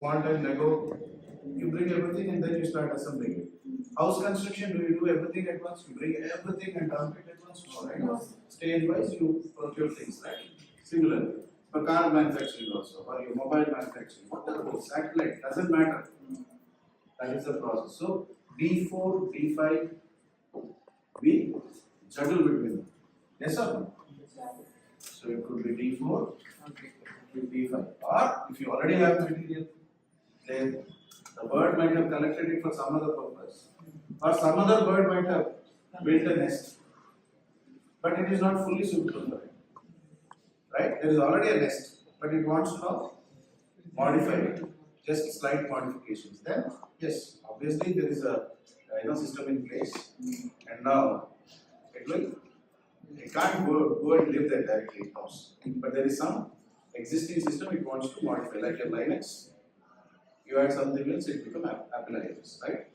quant and Lego, you bring everything and then you start assembling it. House construction, do you do everything at once? You bring everything and dump it at once? No, right? Stage wise, you procure things, right? Similarly, for car manufacturing also, or your mobile manufacturing, whatever, satellite, doesn't matter. That is the process. So, D4, D5, we juggle between them. Yes or no? So, it could be D4, it could be D5. Or, if you already have material, then the bird might have collected it for some other purpose. Or some other bird might have built a nest. But it is not fully suitable for it. Right? There is already a nest, but it wants to now modify it. Just slight modifications. Then, yes, obviously there is a system in place, and now it can't go and live there directly in house. But there is some existing system it wants to modify, like your Linux. You add something else, it becomes Apple iOS, right?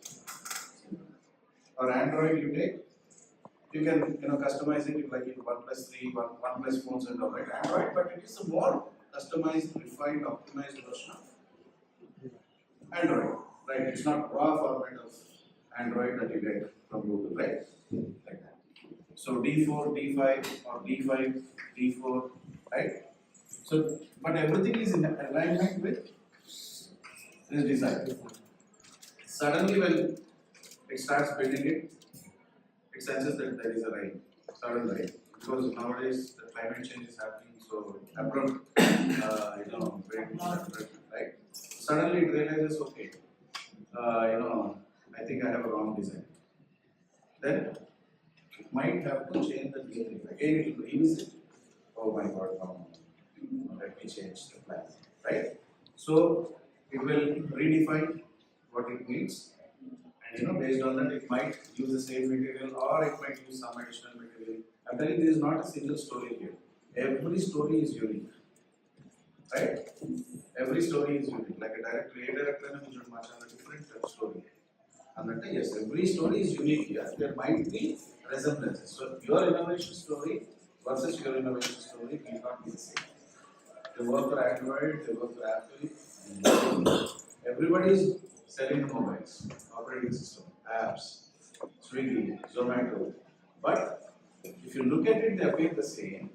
Or Android, you can customize it like in 1+3, 1+ phones and all, right? Android, but it is a more customized, refined, optimized version of Android, right? It's not raw format of Android that you get from Google, right? Like that. So D4, D5, or D5, D4, right? So, but everything is in alignment with this design. Suddenly, when it starts building it, it senses that there is a rain, sudden rain, because nowadays the climate change is happening. So, abrupt, rain, right? Suddenly it realizes, okay, I think I have a wrong design. Then it might have to change the design. Again, it will revisit. Oh my God, no. Let me change the plan, right? So it will redefine what it needs, and based on that, it might use the same material or it might use some additional material. I'm telling you, there is not a single story here. Every story is unique, right? Every story is unique. Like a director and a different story. And yes, every story is unique here. There might be resemblances. So your innovation story versus your innovation story may not be the same. They work for Android, they work for Apple. Everybody is selling mobiles, operating system, apps, Swiggy, Zomato. But if you look at it, they appear the same.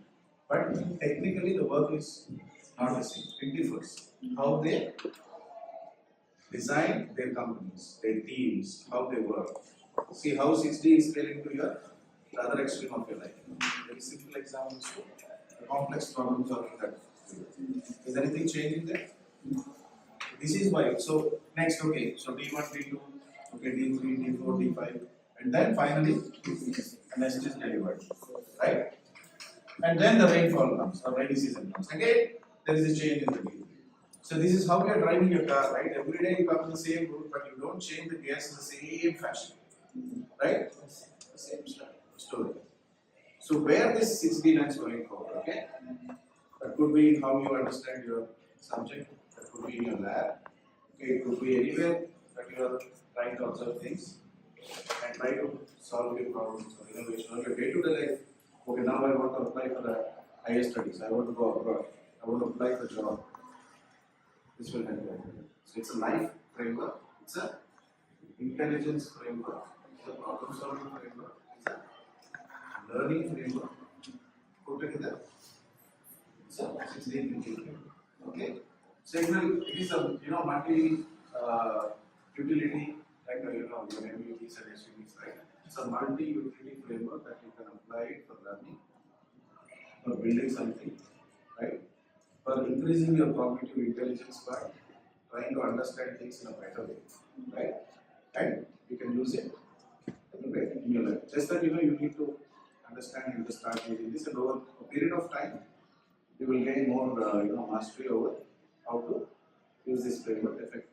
But technically, the work is not the same. It differs. How they design their companies, their teams, how they work. See how 6D is scaling to the other extreme of your life. Very simple examples to the complex problem solving that. Is anything changing there? This is why. So next, okay, so D1, D2, okay, D3, D4, D5, and then finally the nest is delivered, right? And then the rainfall comes, or rainy season comes. Again, there is a change in the gear. So this is how you are driving your car, right? Every day you come to the same route, but you don't change the gears in the same fashion, right? The same story. So where this 6D lens going forward, okay? That could be in how you understand your subject. That could be in your lab. Okay, it could be anywhere that you are trying to observe things and try to solve your problems or innovation or your day-to-day life. Okay, now I want to apply for the higher studies. I want to go abroad. I want to apply for a job. This will help you. So it's a life framework. It's a intelligence framework. It's a problem-solving framework. It's a learning framework. Put together. It's a 6D thinking. Okay. So it is a multi utility like your MUTs and SUVs, right? It's a multi utility framework that you can apply for learning, for building something, right? For increasing your cognitive intelligence by trying to understand things in a better way, right? And you can use it anywhere in your life. Just that you need to understand and just start using this, and over a period of time, you will gain more mastery over how to use this framework effectively.